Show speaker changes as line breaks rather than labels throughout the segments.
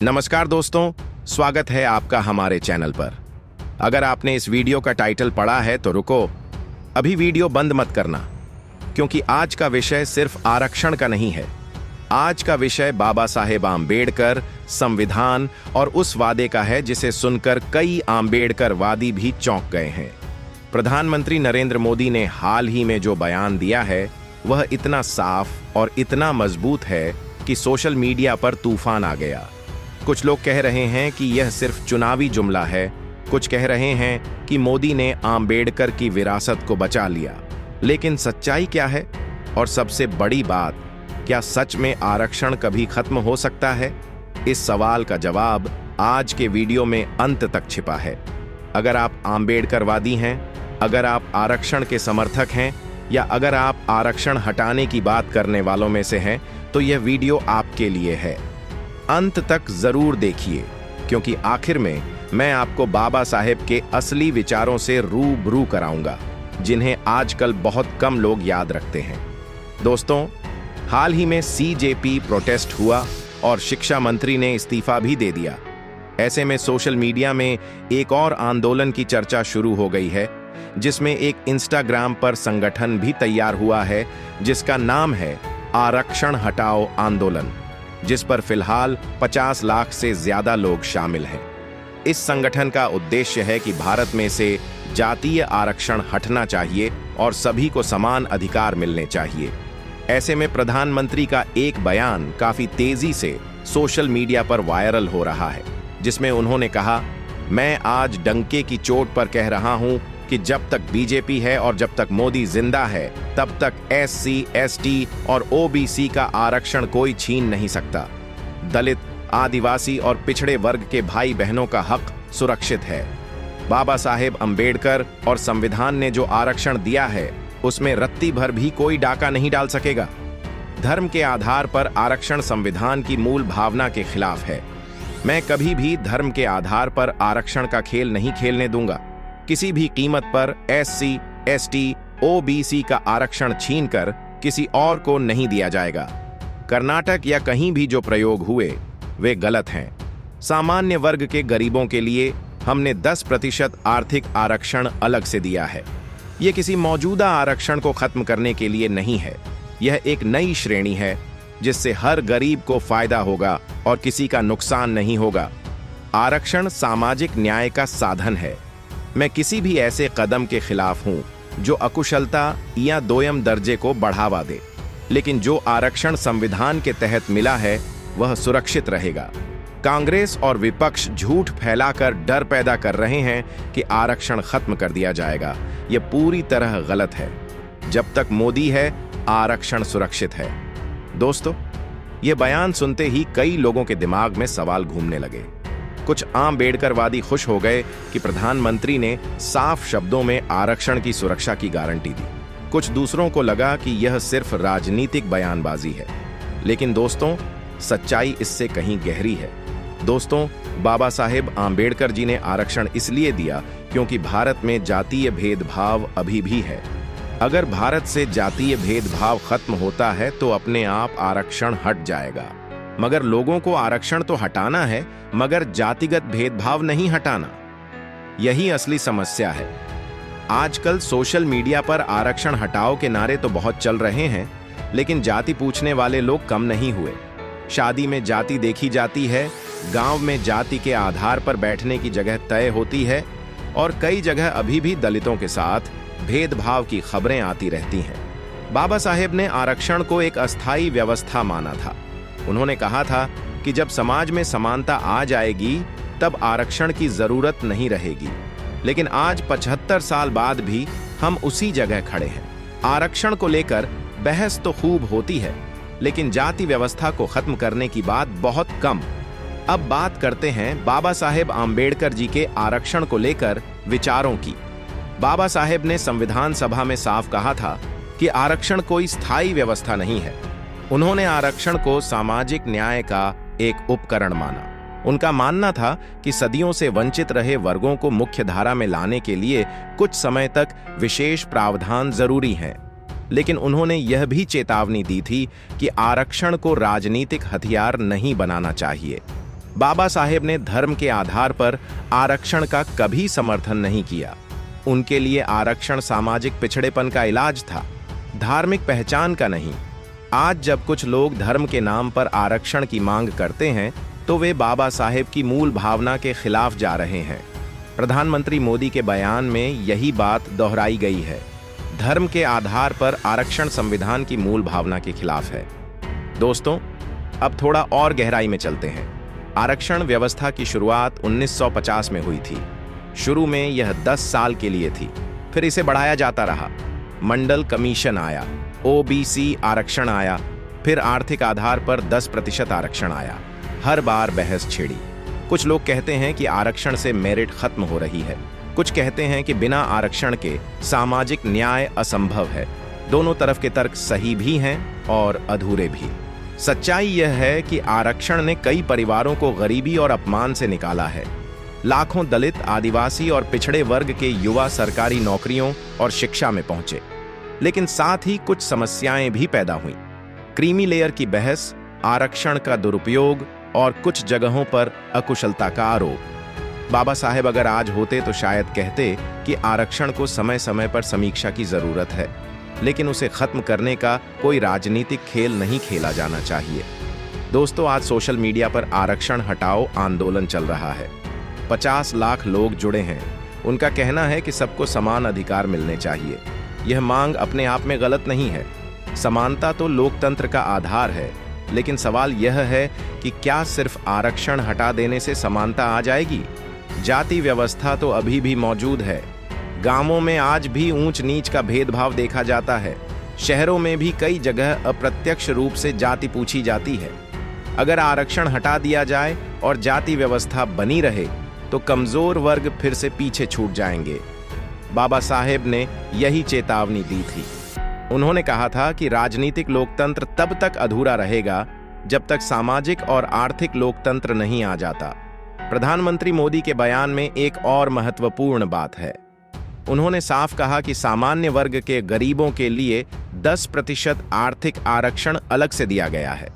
नमस्कार दोस्तों, स्वागत है आपका हमारे चैनल पर। अगर आपने इस वीडियो का टाइटल पढ़ा है तो रुको, अभी वीडियो बंद मत करना, क्योंकि आज का विषय सिर्फ आरक्षण का नहीं है। आज का विषय बाबा साहेब आम्बेडकर, संविधान और उस वादे का है जिसे सुनकर कई आम्बेडकरवादी भी चौंक गए हैं। प्रधानमंत्री नरेंद्र मोदी ने हाल ही में जो बयान दिया है वह इतना साफ और इतना मजबूत है कि सोशल मीडिया पर तूफान आ गया। कुछ लोग कह रहे हैं कि यह सिर्फ चुनावी जुमला है, कुछ कह रहे हैं कि मोदी ने आम्बेडकर की विरासत को बचा लिया। लेकिन सच्चाई क्या है? और सबसे बड़ी बात, क्या सच में आरक्षण कभी खत्म हो सकता है? इस सवाल का जवाब आज के वीडियो में अंत तक छिपा है। अगर आप आम्बेडकरवादी हैं, अगर आप आरक्षण के समर्थक हैं, या अगर आप आरक्षण हटाने की बात करने वालों में से हैं, तो यह वीडियो आपके लिए है। अंत तक जरूर देखिए, क्योंकि आखिर में मैं आपको बाबा साहेब के असली विचारों से रूबरू कराऊंगा, जिन्हें आजकल बहुत कम लोग याद रखते हैं। दोस्तों, हाल ही में सीजेपी प्रोटेस्ट हुआ और शिक्षा मंत्री ने इस्तीफा भी दे दिया। ऐसे में सोशल मीडिया में एक और आंदोलन की चर्चा शुरू हो गई है, जिसमें एक इंस्टाग्राम पर संगठन भी तैयार हुआ है जिसका नाम है आरक्षण हटाओ आंदोलन, जिस पर फिलहाल 50 लाख से ज्यादा लोग शामिल हैं। इस संगठन का उद्देश्य है कि भारत में से जातीय आरक्षण हटना चाहिए और सभी को समान अधिकार मिलने चाहिए। ऐसे में प्रधानमंत्री का एक बयान काफी तेजी से सोशल मीडिया पर वायरल हो रहा है, जिसमें उन्होंने कहा, मैं आज डंके की चोट पर कह रहा हूं कि जब तक बीजेपी है और जब तक मोदी जिंदा है, तब तक एससी, एसटी और ओबीसी का आरक्षण कोई छीन नहीं सकता। दलित, आदिवासी और पिछड़े वर्ग के भाई बहनों का हक सुरक्षित है। बाबा साहेब अम्बेडकर और संविधान ने जो आरक्षण दिया है, उसमें रत्ती भर भी कोई डाका नहीं डाल सकेगा। धर्म के आधार पर आरक्षण संविधान की मूल भावना के खिलाफ है। मैं कभी भी धर्म के आधार पर आरक्षण का खेल नहीं खेलने दूंगा। किसी भी कीमत पर एससी, एसटी, ओबीसी का आरक्षण छीनकर किसी और को नहीं दिया जाएगा। कर्नाटक या कहीं भी जो प्रयोग हुए वे गलत हैं। सामान्य वर्ग के गरीबों के लिए हमने 10% आर्थिक आरक्षण अलग से दिया है। यह किसी मौजूदा आरक्षण को खत्म करने के लिए नहीं है। यह एक नई श्रेणी है जिससे हर गरीब को फायदा होगा और किसी का नुकसान नहीं होगा। आरक्षण सामाजिक न्याय का साधन है। मैं किसी भी ऐसे कदम के खिलाफ हूं जो अकुशलता या दोयम दर्जे को बढ़ावा दे, लेकिन जो आरक्षण संविधान के तहत मिला है वह सुरक्षित रहेगा। कांग्रेस और विपक्ष झूठ फैलाकर डर पैदा कर रहे हैं कि आरक्षण खत्म कर दिया जाएगा। यह पूरी तरह गलत है। जब तक मोदी है, आरक्षण सुरक्षित है। दोस्तों, यह बयान सुनते ही कई लोगों के दिमाग में सवाल घूमने लगे। कुछ आम्बेडकरवादी खुश हो गए कि प्रधानमंत्री ने साफ शब्दों में आरक्षण की सुरक्षा की गारंटी दी। कुछ दूसरों को लगा कि यह सिर्फ राजनीतिक बयानबाजी है। लेकिन दोस्तों, सच्चाई इससे कहीं गहरी है। दोस्तों, बाबा साहेब आम्बेडकर जी ने आरक्षण इसलिए दिया क्योंकि भारत में जातीय भेदभाव अभी भी है। अगर भारत से जातीय भेदभाव खत्म होता है तो अपने आप आरक्षण हट जाएगा। मगर लोगों को आरक्षण तो हटाना है, मगर जातिगत भेदभाव नहीं हटाना। यही असली समस्या है। आजकल सोशल मीडिया पर आरक्षण हटाओ के नारे तो बहुत चल रहे हैं, लेकिन जाति पूछने वाले लोग कम नहीं हुए। शादी में जाति देखी जाती है, गांव में जाति के आधार पर बैठने की जगह तय होती है, और कई जगह अभी भी दलितों के साथ भेदभाव की खबरें आती रहती हैं। बाबा साहेब ने आरक्षण को एक अस्थायी व्यवस्था माना था। उन्होंने कहा था कि जब समाज में समानता आ जाएगी तब आरक्षण की जरूरत नहीं रहेगी। लेकिन आज 75 साल बाद भी हम उसी जगह खड़े हैं। आरक्षण को लेकर बहस तो खूब होती है, लेकिन जाति व्यवस्था को खत्म करने की बात बहुत कम। अब बात करते हैं बाबा साहेब आम्बेडकर जी के आरक्षण को लेकर विचारों की। बाबा साहेब ने संविधान सभा में साफ कहा था कि आरक्षण कोई स्थायी व्यवस्था नहीं है। उन्होंने आरक्षण को सामाजिक न्याय का एक उपकरण माना। उनका मानना था कि सदियों से वंचित रहे वर्गों को मुख्य धारा में लाने के लिए कुछ समय तक विशेष प्रावधान जरूरी हैं। लेकिन उन्होंने यह भी चेतावनी दी थी कि आरक्षण को राजनीतिक हथियार नहीं बनाना चाहिए। बाबा साहेब ने धर्म के आधार पर आरक्षण का कभी समर्थन नहीं किया। उनके लिए आरक्षण सामाजिक पिछड़ेपन का इलाज था, धार्मिक पहचान का नहीं। आज जब कुछ लोग धर्म के नाम पर आरक्षण की मांग करते हैं तो वे बाबा साहेब की मूल भावना के खिलाफ जा रहे हैं। प्रधानमंत्री मोदी के बयान में यही बात दोहराई गई है। धर्म के आधार पर आरक्षण संविधान की मूल भावना के खिलाफ है। दोस्तों, अब थोड़ा और गहराई में चलते हैं। आरक्षण व्यवस्था की शुरुआत 1950 में हुई थी। शुरू में यह 10 साल के लिए थी, फिर इसे बढ़ाया जाता रहा। मंडल कमीशन आया, ओबीसी आरक्षण आया, फिर आर्थिक आधार पर 10% आरक्षण आया। हर बार बहस छिड़ी। कुछ लोग कहते हैं कि आरक्षण से मेरिट खत्म हो रही है, कुछ कहते हैं कि बिना आरक्षण के सामाजिक न्याय असंभव है। दोनों तरफ के तर्क सही भी हैं और अधूरे भी। सच्चाई यह है कि आरक्षण ने कई परिवारों को गरीबी और अपमान से निकाला है। लाखों दलित, आदिवासी और पिछड़े वर्ग के युवा सरकारी नौकरियों और शिक्षा में पहुंचे। लेकिन साथ ही कुछ समस्याएं भी पैदा हुईं। क्रीमी लेयर की बहस, आरक्षण का दुरुपयोग और कुछ जगहों पर अकुशलता का आरोप। बाबा साहेब अगर आज होते तो शायद कहते कि आरक्षण को समय समय पर समीक्षा की जरूरत है, लेकिन उसे खत्म करने का कोई राजनीतिक खेल नहीं खेला जाना चाहिए। दोस्तों, आज सोशल मीडिया पर आरक्षण हटाओ आंदोलन चल रहा है। 50 लाख लोग जुड़े हैं। उनका कहना है कि सबको समान अधिकार मिलने चाहिए। यह मांग अपने आप में गलत नहीं है। समानता तो लोकतंत्र का आधार है, लेकिन सवाल यह है कि क्या सिर्फ आरक्षण हटा देने से समानता आ जाएगी? जाति व्यवस्था तो अभी भी मौजूद है। गांवों में आज भी ऊंच नीच का भेदभाव देखा जाता है। शहरों में भी कई जगह अप्रत्यक्ष रूप से जाति पूछी जाती है। अगर आरक्षण हटा दिया जाए और जाति व्यवस्था बनी रहे तो कमजोर वर्ग फिर से पीछे छूट जाएंगे। बाबा साहेब ने यही चेतावनी दी थी। उन्होंने कहा था कि राजनीतिक लोकतंत्र तब तक अधूरा रहेगा जब तक सामाजिक और आर्थिक लोकतंत्र नहीं आ जाता। प्रधानमंत्री मोदी के बयान में एक और महत्वपूर्ण बात है। उन्होंने साफ कहा कि सामान्य वर्ग के गरीबों के लिए 10% आर्थिक आरक्षण अलग से दिया गया है।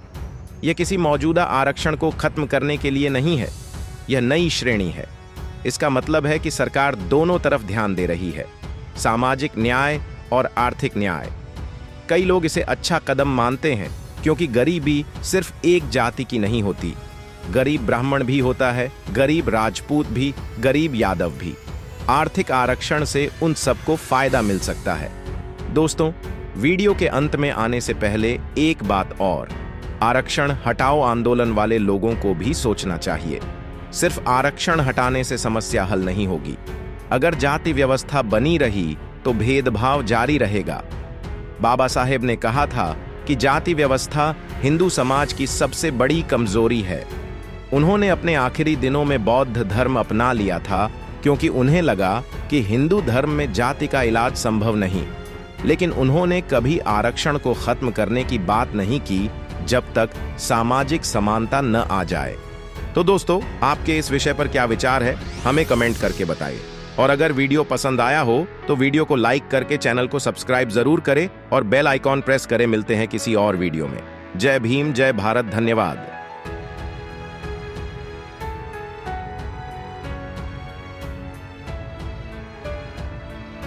यह किसी मौजूदा आरक्षण को खत्म करने के लिए नहीं है, यह नई श्रेणी है। इसका मतलब है कि सरकार दोनों तरफ ध्यान दे रही है, सामाजिक न्याय और आर्थिक न्याय। कई लोग इसे अच्छा कदम मानते हैं क्योंकि गरीबी सिर्फ एक जाति की नहीं होती। गरीब ब्राह्मण भी होता है, गरीब राजपूत भी, गरीब यादव भी। आर्थिक आरक्षण से उन सबको फायदा मिल सकता है। दोस्तों, वीडियो के अंत में आने से पहले एक बात और, आरक्षण हटाओ आंदोलन वाले लोगों को भी सोचना चाहिए। सिर्फ आरक्षण हटाने से समस्या हल नहीं होगी। अगर जाति व्यवस्था बनी रही तो भेदभाव जारी रहेगा। बाबा साहेब ने कहा था कि जाति व्यवस्था हिंदू समाज की सबसे बड़ी कमजोरी है। उन्होंने अपने आखिरी दिनों में बौद्ध धर्म अपना लिया था क्योंकि उन्हें लगा कि हिंदू धर्म में जाति का इलाज संभव नहीं। लेकिन उन्होंने कभी आरक्षण को खत्म करने की बात नहीं की जब तक सामाजिक समानता न आ जाए। तो दोस्तों, आपके इस विषय पर क्या विचार है, हमें कमेंट करके बताइए। और अगर वीडियो पसंद आया हो तो वीडियो को लाइक करके चैनल को सब्सक्राइब जरूर करें और बेल आइकॉन प्रेस करें। मिलते हैं किसी और वीडियो में। जय भीम, जय भारत, धन्यवाद।